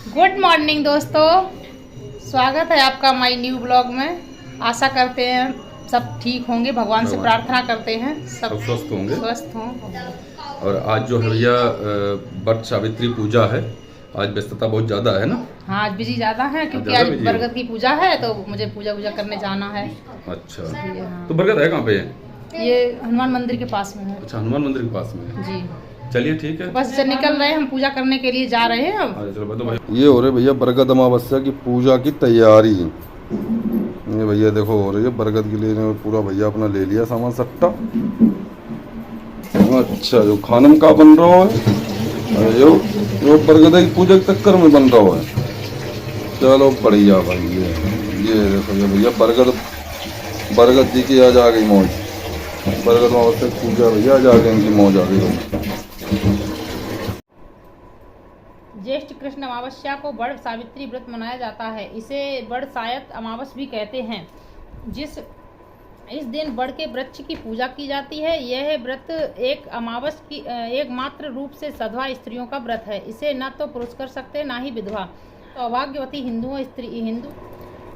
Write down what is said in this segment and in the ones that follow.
Good morning दोस्तों, स्वागत है आपका माय न्यू ब्लॉग में। आशा करते हैं सब ठीक होंगे, भगवान से प्रार्थना करते हैं सब स्वस्थ हों। और आज जो है भैया वट सावित्री पूजा है। आज व्यस्तता बहुत ज़्यादा है ना? हाँ, आज बिजी ज़्यादा है क्योंकि आज बरगद की पूजा है, तो मुझे पूजा करने जाना है। अच्छा, हाँ। तो बरगद है कहाँ पे? ये हनुमान मंदिर के पास में है। अच्छा, हनुमान मंदिर के पास में है जी। चलिए ठीक है, बस निकल रहे हैं, हम पूजा करने के लिए जा रहे हैं अब। चलो तो भाई। ये हो रहे भैया बरगद अमावस्या की पूजा की तैयारी। ये भैया देखो हो रही है बरगद के लिए पूरा भैया अपना ले लिया सामान सट्टा। अच्छा, जो खानम का बन रहा है जो बरगद की पूजा के चक्कर में बन रहा है। चलो बढ़िया भाई। ये देखो ये भैया बरगद जी की आज आ गई मौज। बरगद अमावस्या की पूजा भैया आज आ गई, इनकी मौज आ गई। ज्येष्ठ कृष्ण अमावस्या को बड़ सावित्री व्रत मनाया जाता है। इसे बड़ सायत अमावस भी कहते हैं। इस दिन बड़ के वृक्ष की पूजा की जाती है। यह व्रत एकमात्र रूप से सधवा स्त्रियों का व्रत है। इसे न तो पुरुष कर सकते न ही विधवा। सौभाग्यवती हिंदू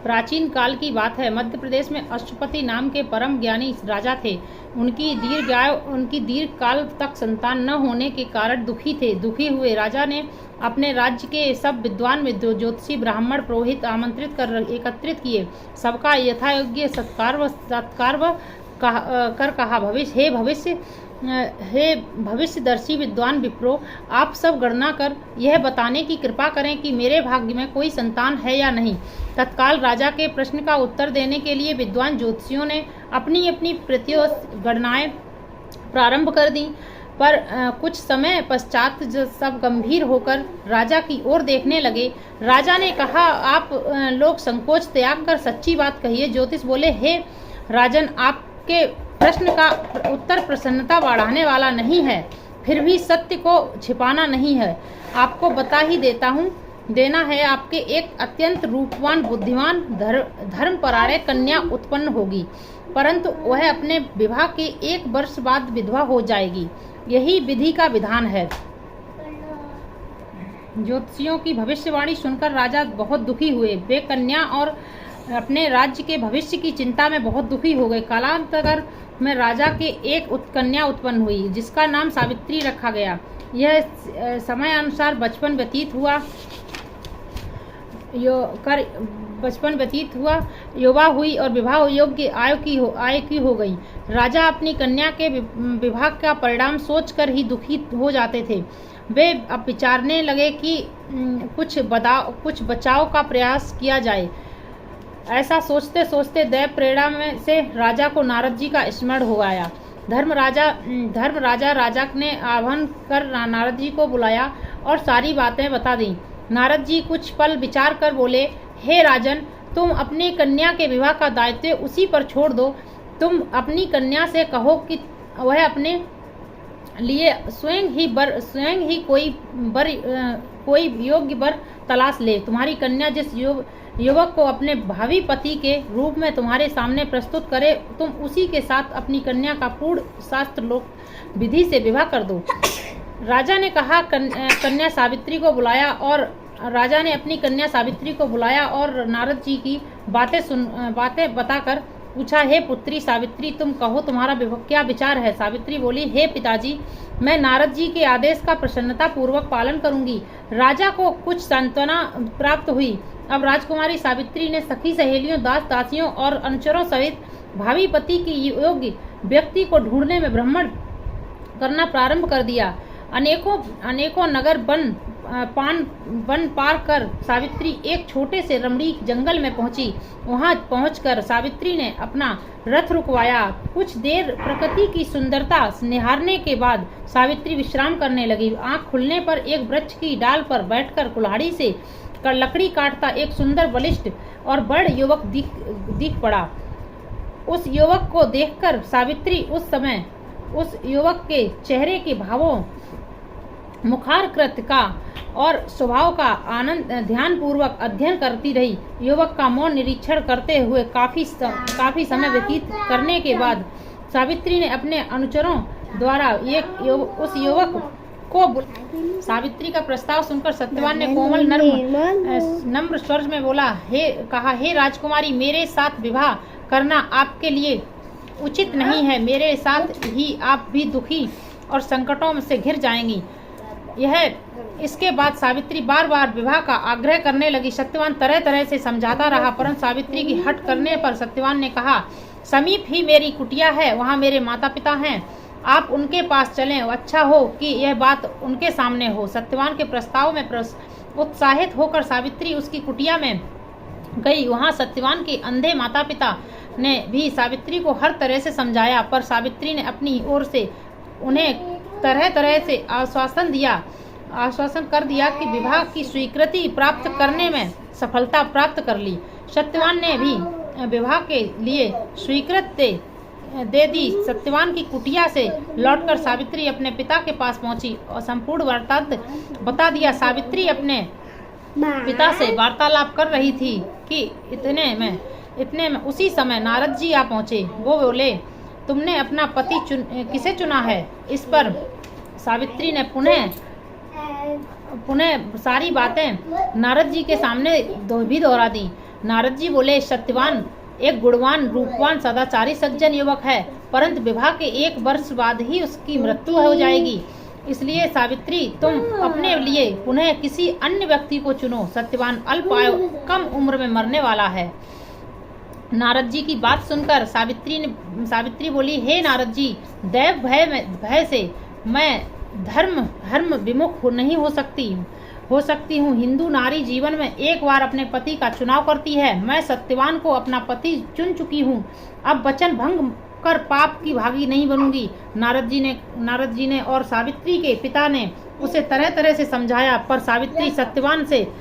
प्राचीन काल की बात है। मध्य प्रदेश में अश्वपति नाम के परम ज्ञानी राजा थे। उनकी दीर्घ काल तक संतान न होने के कारण दुखी हुए राजा ने अपने राज्य के सब विद्वान ज्योतिषी ब्राह्मण पुरोहित आमंत्रित कर एकत्रित किए। सबका यथायोग्य सत्कार कर कहा, हे भविष्यदर्शी विद्वान विप्रो, आप सब गणना कर यह बताने की कृपा करें कि मेरे भाग्य में कोई संतान है या नहीं। तत्काल राजा के प्रश्न का उत्तर देने के लिए विद्वान ज्योतिषियों ने अपनी अपनी गणनाएं प्रारंभ कर दी। पर कुछ समय पश्चात सब गंभीर होकर राजा की ओर देखने लगे। राजा ने कहा, आप लोग संकोच त्याग कर सच्ची बात कहिए। ज्योतिष बोले, हे राजन, आपके प्रश्न का उत्तर प्रसन्नता बढ़ाने वाला नहीं है, फिर भी सत्य को छिपाना नहीं है। आपको बता ही देना है, आपके एक अत्यंत रूपवान बुद्धिमान धर्मपरायण कन्या उत्पन्न होगी, परंतु वह अपने विवाह के 1 वर्ष बाद विधवा हो जाएगी। यही विधि का विधान है। ज्योतिषियों की भविष्यवाणी सुनकर राजा बहुत दुखी हुए। वे कन्या और अपने राज्य के भविष्य की चिंता में बहुत दुखी हो गए। कालांतर में राजा के एक कन्या उत्पन्न हुई, जिसका नाम सावित्री रखा गया। यह समय अनुसार बचपन व्यतीत हुआ, युवा हुई और विवाह योग्य आयु की हो गई। राजा अपनी कन्या के विवाह का परिणाम सोचकर ही दुखी हो जाते थे। वे अब विचारने लगे कि कुछ बचाव का प्रयास किया जाए। ऐसा सोचते सोचते दैव प्रेरणा से राजा को नारद जी का स्मरण हो आया। राजा ने आह्वान कर नारद जी को बुलाया और सारी बातें बता दी। नारद जी कुछ पल विचार कर बोले, हे राजन, तुम अपनी कन्या के विवाह का दायित्व उसी पर छोड़ दो। तुम अपनी कन्या से कहो कि वह अपने लिए स्वयं ही कोई योग्य वर तलाश ले। तुम्हारी कन्या जिस युवक को अपने भावी पति के रूप में तुम्हारे सामने प्रस्तुत करे, तुम उसी के साथ अपनी कन्या का पूर्ण शास्त्र विधि से विवाह कर दो। राजा ने कहा, कन्या सावित्री को बुलाया और राजा ने अपनी कन्या सावित्री को बुलाया और नारद जी की बातें बताकर पूछा, हे पुत्री सावित्री, तुम कहो तुम्हारा क्या विचार है। सावित्री बोली, हे पिताजी, मैं नारद जी के आदेश का प्रसन्नता पूर्वक पालन करूंगी। राजा को कुछ सांत्वना प्राप्त हुई। अब राजकुमारी सावित्री ने सखी सहेलियों, दास दासियों और अनुचरों सहित भावी पति की योग्य व्यक्ति को ढूंढने में भ्रमण करना प्रारंभ कर दिया। अनेकों नगर वन पार कर सावित्री एक छोटे से रमणीक जंगल में पहुंची। वहां पहुंचकर सावित्री ने अपना रथ रुकवाया। कुछ देर प्रकृति की सुंदरता निहारने के बाद सावित्री विश्राम करने लगी। आंख खुलने पर एक वृक्ष की डाल पर बैठकर कुल्हाड़ी से लकड़ी काटता एक सुंदर, बलिष्ठ और बड़ युवक दिख पड़ा। उस युवक को देखकर सावित्री उस युवक के चेहरे के भावों, मुखारकृत का और स्वभाव का ध्यानपूर्वक अध्ययन करती रही। युवक का मौन निरीक्षण करते हुए काफी समय व्यतीत करने के बाद सावित्री ने अपने अनुचरों द्वारा उस युवक सावित्री का प्रस्ताव सुनकर सत्यवान ने कोमल नम्र स्वर में बोला, हे राजकुमारी, मेरे साथ विवाह करना आपके लिए उचित नहीं है। मेरे साथ ही आप भी दुखी और संकटों में से घिर जाएंगी। इसके बाद सावित्री बार बार विवाह का आग्रह करने लगी। सत्यवान तरह तरह से समझाता रहा, परंतु सावित्री की हट करने पर सत्यवान ने कहा, समीप ही मेरी कुटिया है, वहाँ मेरे माता पिता हैं, आप उनके पास चलें। अच्छा हो कि यह बात उनके सामने हो। सत्यवान के प्रस्ताव में उत्साहित होकर सावित्री उसकी कुटिया में गई। वहाँ सत्यवान के अंधे माता पिता ने भी सावित्री को हर तरह से समझाया, पर सावित्री ने अपनी ओर से उन्हें तरह तरह से आश्वासन कर दिया कि विवाह की स्वीकृति प्राप्त करने में सफलता प्राप्त कर ली। सत्यवान ने भी विवाह के लिए स्वीकृति दे दी। सत्यवान की कुटिया से लौटकर सावित्री अपने पिता के पास पहुंची और संपूर्ण वृत्तांत बता दिया। सावित्री अपने पिता से वार्तालाप कर रही थी कि इतने में उसी समय नारद जी आ पहुंचे। वो बोले, तुमने अपना पति किसे चुना है? इस पर सावित्री ने पुनः सारी बातें नारद जी के सामने भी दोहरा दी। नारद जी बोले, सत्यवान एक गुणवान, रूपवान, सदाचारी सज्जन युवक है, परंतु विवाह के 1 वर्ष बाद ही उसकी मृत्यु हो जाएगी। इसलिए सावित्री, तुम अपने लिए पुनः किसी अन्य व्यक्ति को चुनो। सत्यवान अल्प आयु, कम उम्र में मरने वाला है। नारद जी की बात सुनकर सावित्री बोली, हे नारद जी, दैव भय से मैं धर्म विमुख नहीं हो सकती हूँ। हिंदू नारी जीवन में एक बार अपने पति का चुनाव करती है। मैं सत्यवान को अपना पति चुन चुकी हूँ। अब वचन भंग कर पाप की भागी नहीं बनूंगी। नारद जी ने और सावित्री के पिता ने उसे तरह तरह से समझाया, पर सावित्री सत्यवान से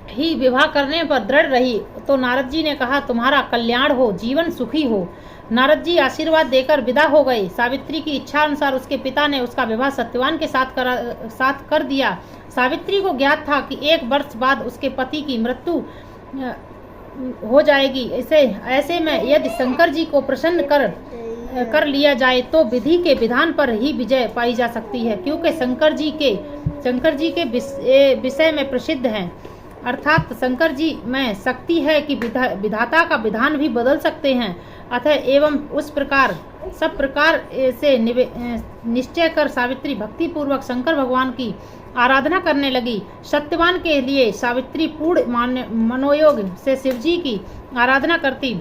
ही विवाह करने पर दृढ़ रही। तो नारद जी ने कहा, तुम्हारा कल्याण हो, जीवन सुखी हो। नारद जी आशीर्वाद देकर विदा हो गए। सावित्री की इच्छा अनुसार उसके पिता ने उसका विवाह सत्यवान के साथ कर दिया। सावित्री को ज्ञात था कि 1 वर्ष बाद उसके पति की मृत्यु हो जाएगी। ऐसे में यदि शंकर जी को प्रसन्न कर लिया जाए तो विधि के विधान पर ही विजय पाई जा सकती है, क्योंकि शंकर जी के विषय में प्रसिद्ध हैं। अर्थात शंकर जी में शक्ति है कि विधाता का विधान भी बदल सकते हैं। अतः एवं उस प्रकार सब प्रकार से निश्चय कर सावित्री भक्ति पूर्वक शंकर भगवान की आराधना करने लगी। सत्यवान के लिए सावित्री पूर्ण मनोयोग से शिवजी की आराधना करती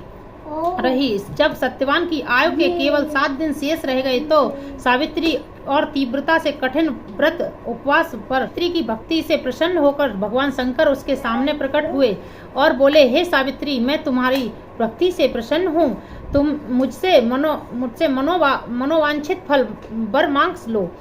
रही। जब सत्यवान की आयु के केवल 7 दिन शेष रह गए तो सावित्री और तीव्रता से कठिन व्रत उपवास पर स्त्री की भक्ति से प्रसन्न होकर भगवान शंकर उसके सामने प्रकट हुए और बोले, हे सावित्री, मैं तुम्हारी भक्ति से प्रसन्न हूँ। तुम मुझसे मनोवांछित फल वर मांग लो।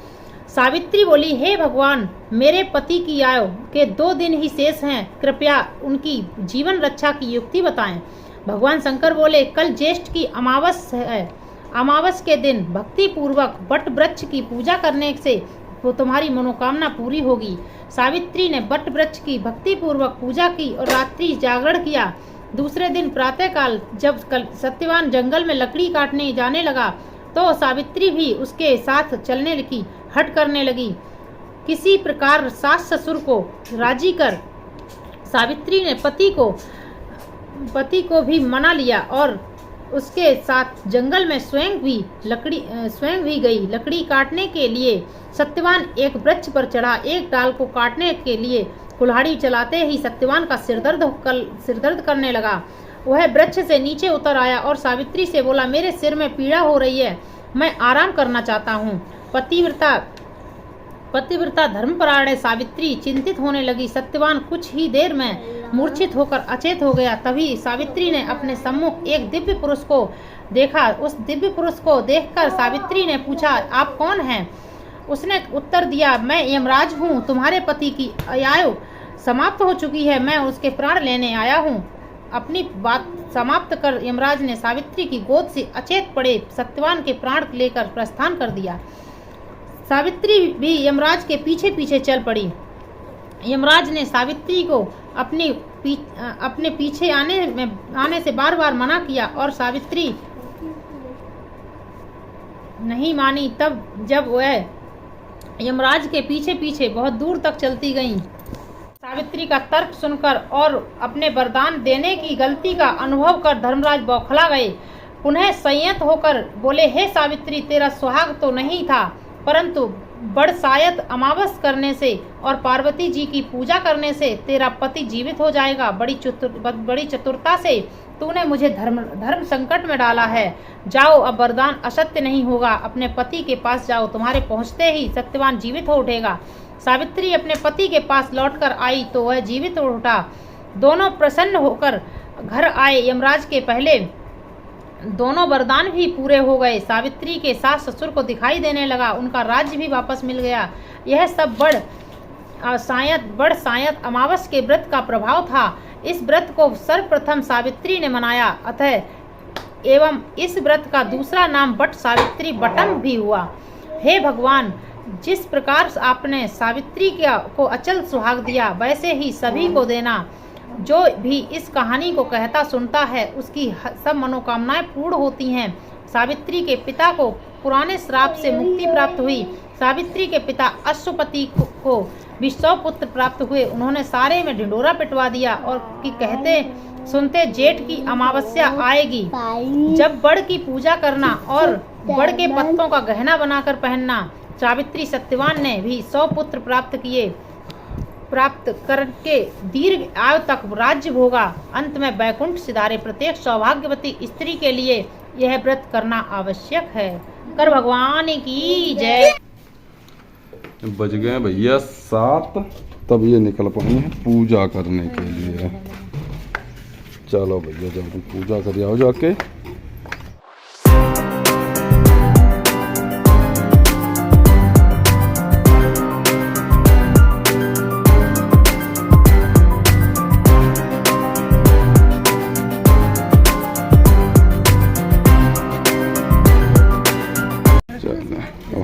सावित्री बोली, हे भगवान, मेरे पति की आयु के 2 दिन ही शेष हैं, कृपया उनकी जीवन रक्षा की युक्ति बताएं। भगवान शंकर बोले, कल ज्येष्ठ की अमावस है। अमावस के दिन भक्ति पूर्वक वट वृक्ष की पूजा करने से तुम्हारी मनोकामना पूरी होगी। सावित्री ने वट वृक्ष की भक्ति पूर्वक पूजा की और रात्रि जागरण किया। दूसरे दिन प्रातःकाल जब सत्यवान जंगल में लकड़ी काटने जाने लगा तो सावित्री भी उसके साथ चलने की हट करने लगी। किसी प्रकार सास ससुर को राजी कर सावित्री ने पति को भी मना लिया और उसके साथ जंगल में स्वयं भी गई। लकड़ी काटने के लिए सत्यवान एक वृक्ष पर चढ़ा। एक डाल को काटने के लिए कुल्हाड़ी चलाते ही सत्यवान का सिरदर्द करने लगा। वह वृक्ष से नीचे उतर आया और सावित्री से बोला, मेरे सिर में पीड़ा हो रही है, मैं आराम करना चाहता हूँ। पतिव्रता धर्मपरायण सावित्री चिंतित होने लगी। सत्यवान कुछ ही देर में मूर्छित होकर अचेत हो गया। तभी सावित्री ने अपने सम्मुख एक दिव्य पुरुष को देखा। उस दिव्य पुरुष को देखकर सावित्री ने पूछा, आप कौन हैं? उसने उत्तर दिया, मैं यमराज हूँ। तुम्हारे पति की आयु समाप्त हो चुकी है, मैं उसके प्राण लेने आया हूँ। अपनी बात समाप्त कर यमराज ने सावित्री की गोद से अचेत पड़े सत्यवान के प्राण लेकर प्रस्थान कर दिया। सावित्री भी यमराज के पीछे पीछे चल पड़ी। यमराज ने सावित्री को अपने पीछे आने से बार बार मना किया और सावित्री नहीं मानी। तब जब वह यमराज के पीछे पीछे बहुत दूर तक चलती गईं। सावित्री का तर्क सुनकर और अपने वरदान देने की गलती का अनुभव कर धर्मराज बौखला गए। पुनः संयत होकर बोले, हे सावित्री, तेरा सुहाग तो नहीं था, परंतु बड़सायत अमावस करने से और पार्वती जी की पूजा करने से तेरा पति जीवित हो जाएगा। बड़ी चतुरता से तूने मुझे धर्म संकट में डाला है। जाओ, अब वरदान असत्य नहीं होगा। अपने पति के पास जाओ, तुम्हारे पहुंचते ही सत्यवान जीवित हो उठेगा। सावित्री अपने पति के पास लौटकर आई तो वह जीवित हो उठा। दोनों प्रसन्न होकर घर आए। यमराज के पहले दोनों वरदान भी पूरे हो गए। सावित्री के सास ससुर को दिखाई देने लगा, उनका राज्य भी वापस मिल गया। यह सब बड़ सायत अमावस के व्रत का प्रभाव था। इस व्रत को सर्वप्रथम सावित्री ने मनाया, अतः एवं इस व्रत का दूसरा नाम बट सावित्री बटम भी हुआ। हे भगवान, जिस प्रकार आपने सावित्री को अचल सुहाग दिया, वैसे ही सभी को देना। जो भी इस कहानी को कहता सुनता है, उसकी सब मनोकामनाएं पूर्ण होती हैं। सावित्री के पिता को पुराने श्राप से मुक्ति प्राप्त हुई। सावित्री के पिता अश्वपति को भी 100 पुत्र प्राप्त हुए। उन्होंने सारे में ढिंडोरा पिटवा दिया और कि कहते सुनते जेठ की अमावस्या आएगी, जब बड़ की पूजा करना और बड़ के पत्तों का गहना बनाकर पहनना। सावित्री सत्यवान ने भी 100 पुत्र प्राप्त करके दीर्घ आयु तक राज्य भोगा। अंत में वैकुंठ सिधारे। प्रत्येक सौभाग्यवती स्त्री के लिए यह व्रत करना आवश्यक है। कर भगवान की जय। बज गए भैया 7, तब ये निकल पाए हैं पूजा करने के लिए। चलो भैया, जब तुम पूजा कर आओ जाके।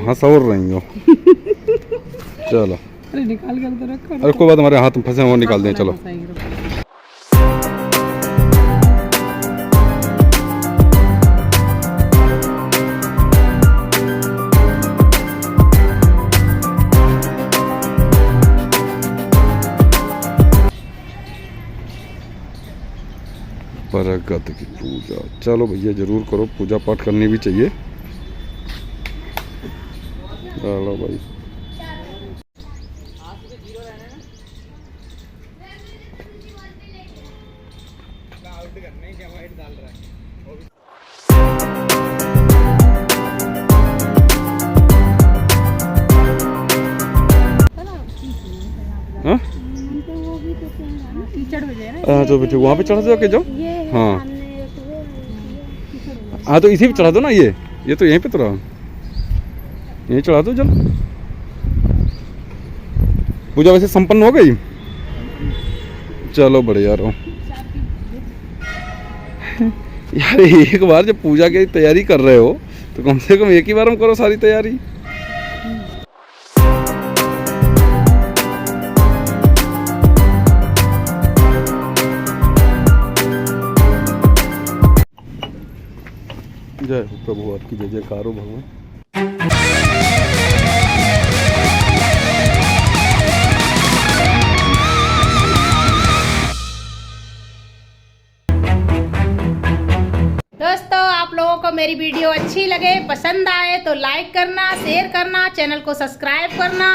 हाँ, सवर रही हो। चलो, अरे निकाल कर तो रखो। अरे कोई बात, हमारे हाथ में फंसे हुए निकाल दें। चलो बरगद की पूजा। चलो भैया, जरूर करो, पूजा पाठ करनी भी चाहिए। चलो भाई, हाँ तो बेटे वहाँ पे चढ़ा दो, जाओ। हाँ हाँ, तो इसी पे चढ़ा दो ना। ये तो यहीं पे तो रहा, यहीं चढ़ा दो। चलो, पूजा वैसे संपन्न हो गई। चलो बढ़िया रहो यार। एक बार जब पूजा की तैयारी कर रहे हो तो कम से कम एक ही बार हम करो सारी तैयारी। जय हो प्रभु, आपकी जय जयकार हो भगवान। दोस्तों, आप लोगों को मेरी वीडियो अच्छी लगे, पसंद आए तो लाइक करना, शेयर करना, चैनल को सब्सक्राइब करना।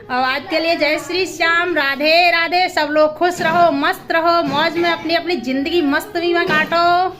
और आज के लिए जय श्री श्याम, राधे राधे। सब लोग खुश रहो, मस्त रहो, मौज में अपनी अपनी जिंदगी मस्त में काटो।